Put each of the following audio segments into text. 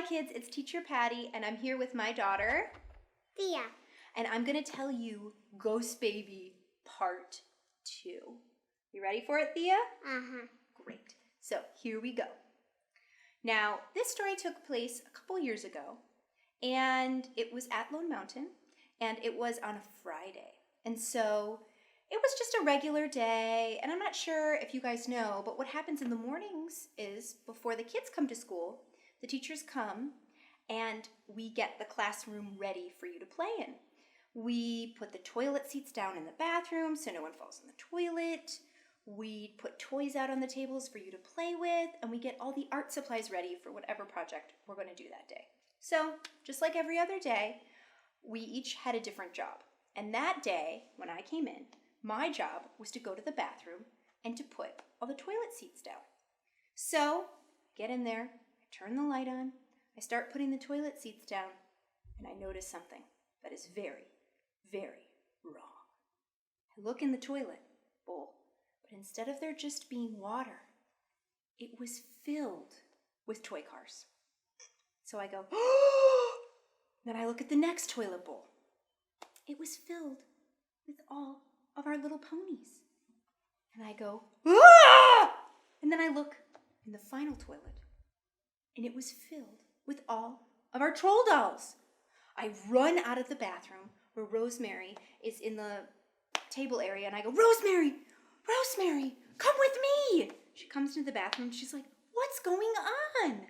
Hi kids, it's Teacher Patty and I'm here with my daughter, Thea. and I'm going to tell you Ghost Baby Part 2. You ready for it, Thea? Uh-huh. Great. So here we go. Now, this story took place a couple years ago, and it was at Lone Mountain, and it was on a Friday. And so it was just a regular day, and I'm not sure if you guys know, but what happens in the mornings is before the kids come to school, the teachers come and we get the classroom ready for you to play in. We put the toilet seats down in the bathroom so no one falls in the toilet. We put toys out on the tables for you to play with, and we get all the art supplies ready for whatever project we're going to do that day. So, just like every other day, we each had a different job. And that day, when I came in, my job was to go to the bathroom and to put all the toilet seats down. So, get in there, I turn the light on, I start putting the toilet seats down, and I notice something that is very, very wrong. I look in the toilet bowl, but instead of there just being water, it was filled with toy cars. So I go, oh! Then I look at the next toilet bowl. It was filled with all of our little ponies. And I go, ah! And then I look in the final toilet, and it was filled with all of our troll dolls. I run out of the bathroom where Rosemary is in the table area, and I go, Rosemary, Rosemary, come with me. She comes into the bathroom, and she's like, what's going on?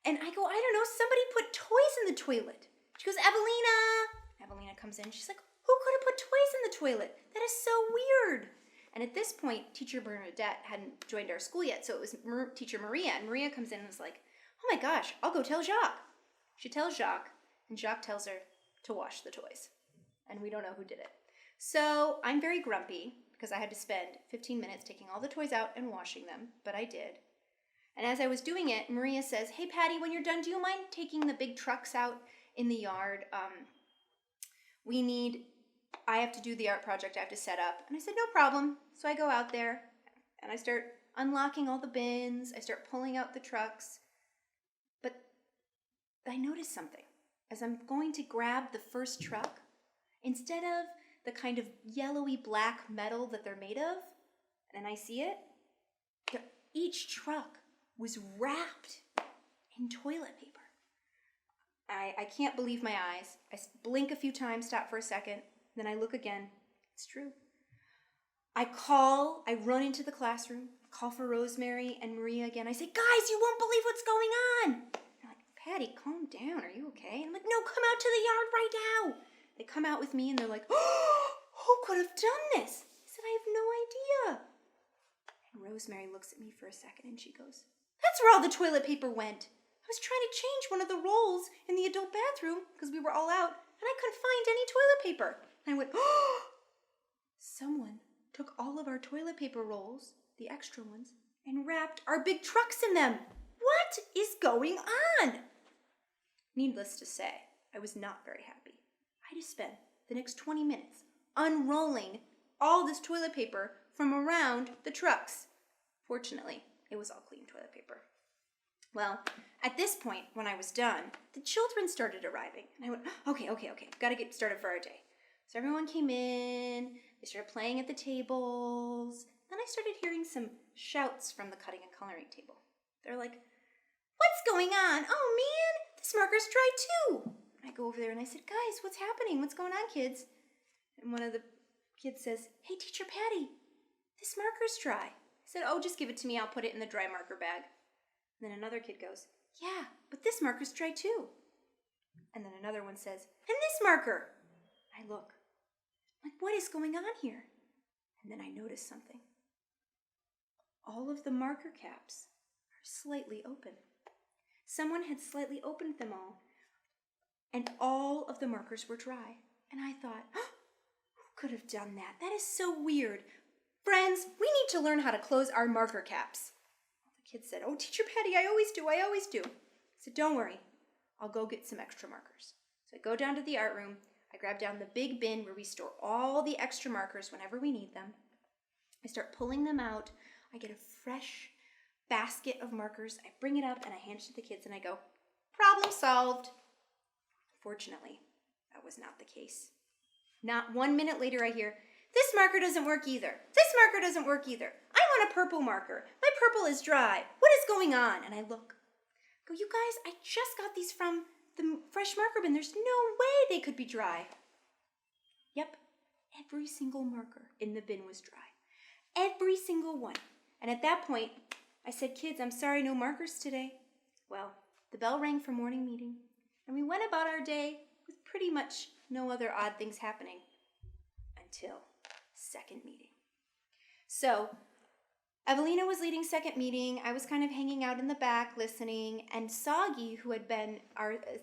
And I go, I don't know, somebody put toys in the toilet. She goes, Evelina comes in, she's like, who could have put toys in the toilet? That is so weird. And at this point, Teacher Bernadette hadn't joined our school yet, so it was Teacher Maria, and Maria comes in and was like, oh my gosh, I'll go tell Jacques. She tells Jacques, and Jacques tells her to wash the toys. And we don't know who did it. So I'm very grumpy because I had to spend 15 minutes taking all the toys out and washing them, but I did. And as I was doing it, Maria says, hey Patty, when you're done, do you mind taking the big trucks out in the yard? I have to do the art project I have to set up. And I said, no problem. So I go out there and I start unlocking all the bins. I start pulling out the trucks. But I noticed something. As I'm going to grab the first truck, instead of the kind of yellowy black metal that they're made of, and I see it, each truck was wrapped in toilet paper. I can't believe my eyes. I blink a few times, stop for a second, then I look again. It's true. I run into the classroom, call for Rosemary and Maria again. I say, guys, you won't believe what's going on. They're like, Patty, calm down. Are you okay? And I'm like, no, come out to the yard right now. They come out with me and they're like, oh, who could have done this? I said, I have no idea. And Rosemary looks at me for a second and she goes, that's where all the toilet paper went. I was trying to change one of the rolls in the adult bathroom because we were all out and I couldn't find any toilet paper. And I went, oh, someone took all of our toilet paper rolls, the extra ones, and wrapped our big trucks in them. What is going on? Needless to say, I was not very happy. I had to spend the next 20 minutes unrolling all this toilet paper from around the trucks. Fortunately, it was all clean toilet paper. Well, at this point, when I was done, the children started arriving. And I went, okay, got to get started for our day. So everyone came in, they started playing at the tables. Then I started hearing some shouts from the cutting and coloring table. They're like, what's going on? Oh man, this marker's dry too. I go over there and I said, guys, what's happening? What's going on, kids? And one of the kids says, hey, Teacher Patty, this marker's dry. I said, oh, just give it to me. I'll put it in the dry marker bag. And then another kid goes, yeah, but this marker's dry too. And then another one says, and this marker. I look, I'm like, what is going on here? And then I notice something. All of the marker caps are slightly open. Someone had slightly opened them all, and all of the markers were dry. And I thought, oh, who could have done that? That is so weird. Friends, we need to learn how to close our marker caps. The kid said, oh, Teacher Patty, I always do. I said, don't worry, I'll go get some extra markers. So I go down to the art room. I grab down the big bin where we store all the extra markers whenever we need them. I start pulling them out. I get a fresh basket of markers. I bring it up and I hand it to the kids and I go, Problem solved. Fortunately, that was not the case. Not 1 minute later, I hear, this marker doesn't work either. This marker doesn't work either. I want a purple marker. My purple is dry. What is going on? And I look. Go, you guys, I just got these from the fresh marker bin. There's no way they could be dry. Yep, every single marker in the bin was dry. Every single one. And at that point, I said, kids, I'm sorry, no markers today. Well, the bell rang for morning meeting, and we went about our day with pretty much no other odd things happening until second meeting. So Evelina was leading second meeting. I was kind of hanging out in the back listening, and Sagi, who had been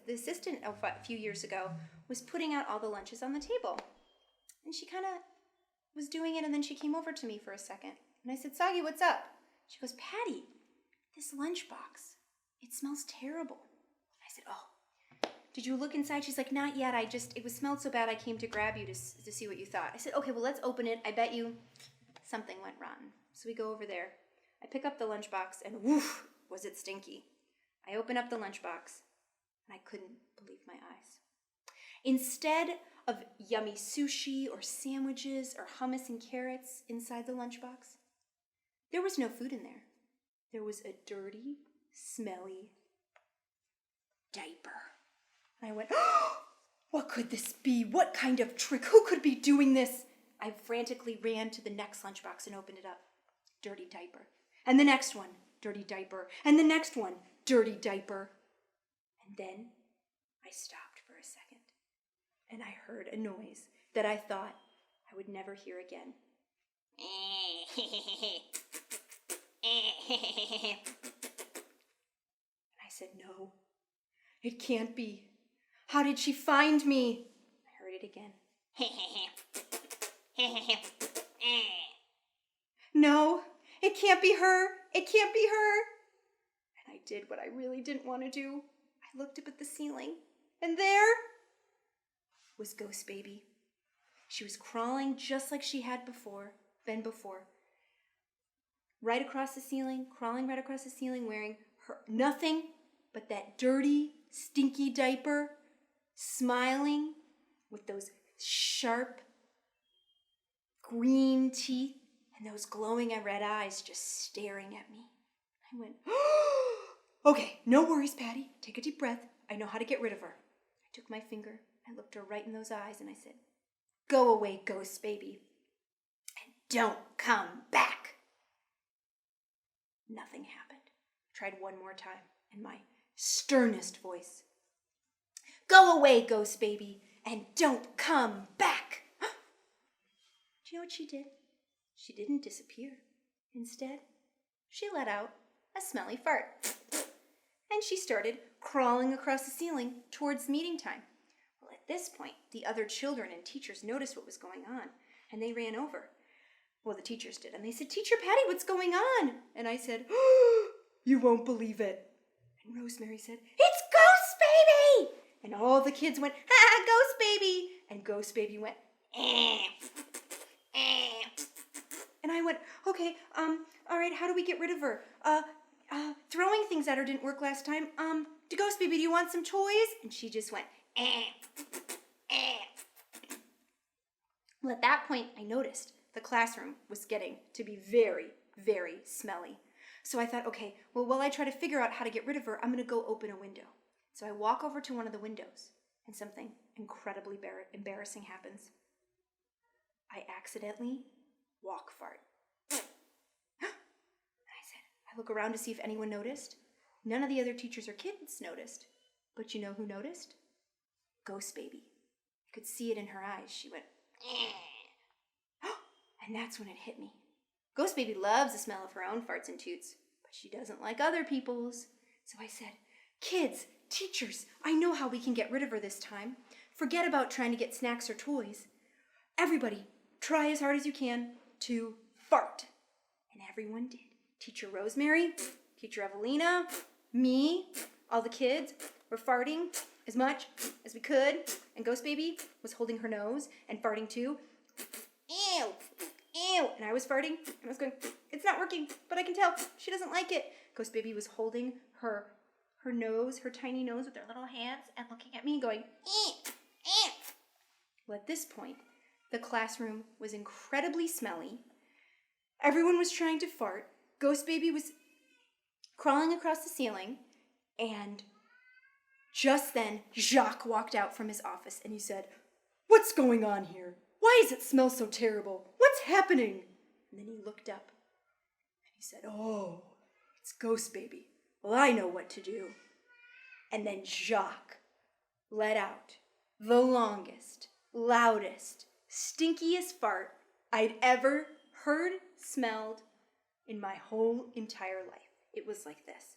the assistant a few years ago, was putting out all the lunches on the table. And she kind of was doing it, and then she came over to me for a second. And I said, Sagi, what's up? She goes, Patty, this lunchbox, it smells terrible. I said, oh, did you look inside? She's like, not yet. It was smelled so bad I came to grab you to see what you thought. I said, okay, well, let's open it. I bet you something went rotten. So we go over there. I pick up the lunchbox, and woof, was it stinky. I open up the lunchbox, and I couldn't believe my eyes. Instead of yummy sushi or sandwiches or hummus and carrots inside the lunchbox, there was no food in there. There was a dirty, smelly diaper. And I went, oh, what could this be? What kind of trick? Who could be doing this? I frantically ran to the next lunchbox and opened it up. Dirty diaper. And the next one, dirty diaper. And the next one, dirty diaper. And then I stopped for a second, and I heard a noise that I thought I would never hear again. And I said, no, it can't be. How did she find me? I heard it again. No, it can't be her. It can't be her. And I did what I really didn't want to do. I looked up at the ceiling, and there was Ghost Baby. She was crawling just like she had been before. Right across the ceiling, crawling right across the ceiling, wearing nothing but that dirty, stinky diaper, smiling with those sharp green teeth and those glowing red eyes just staring at me. I went, oh, okay, no worries, Patty. Take a deep breath. I know how to get rid of her. I took my finger, I looked her right in those eyes, and I said, go away, Ghost Baby, and don't come back. Nothing happened. I tried one more time in my sternest voice. Go away, Ghost Baby, and don't come back. Do you know what she did? She didn't disappear. Instead, she let out a smelly fart. And she started crawling across the ceiling towards meeting time. Well, at this point, the other children and teachers noticed what was going on, and they ran over. Well, the teachers did, and they said, Teacher Patty, what's going on? And I said, oh, you won't believe it. And Rosemary said, it's Ghost Baby! And all the kids went, ha, Ghost Baby! And Ghost Baby went, eh, eh. And I went, okay, all right, how do we get rid of her? Throwing things at her didn't work last time. Ghost Baby, do you want some toys? And she just went, eh, eh. Well, at that point, I noticed the classroom was getting to be very, very smelly. So I thought, okay, well, while I try to figure out how to get rid of her, I'm going to go open a window. So I walk over to one of the windows, and something incredibly embarrassing happens. I accidentally walk fart. And I look around to see if anyone noticed. None of the other teachers or kids noticed. But you know who noticed? Ghost Baby. I could see it in her eyes. She went, and that's when it hit me. Ghost Baby loves the smell of her own farts and toots, but she doesn't like other people's. So I said, kids, teachers, I know how we can get rid of her this time. Forget about trying to get snacks or toys. Everybody, try as hard as you can to fart. And everyone did. Teacher Rosemary, Teacher Evelina, me, all the kids were farting as much as we could, and Ghost Baby was holding her nose and farting too. Ew, ew. And I was farting, and I was going, it's not working, but I can tell she doesn't like it. Ghost Baby was holding her her nose, her tiny nose with her little hands, and looking at me going, eh, eh. Well, at this point, the classroom was incredibly smelly. Everyone was trying to fart. Ghost Baby was crawling across the ceiling, and just then, Jacques walked out from his office and he said, "What's going on here? Why does it smell so terrible? What's happening?" And then he looked up and he said, "Oh, it's Ghost Baby. Well, I know what to do." And then Jacques let out the longest, loudest, stinkiest fart I'd ever heard, smelled in my whole entire life. It was like this.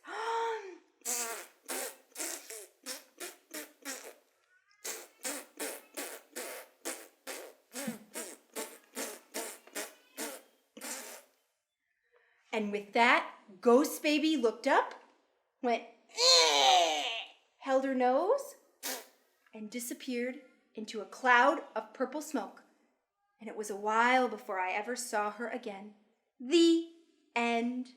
And with that, Ghost Baby looked up, went, held her nose, and disappeared into a cloud of purple smoke. And it was a while before I ever saw her again. The end.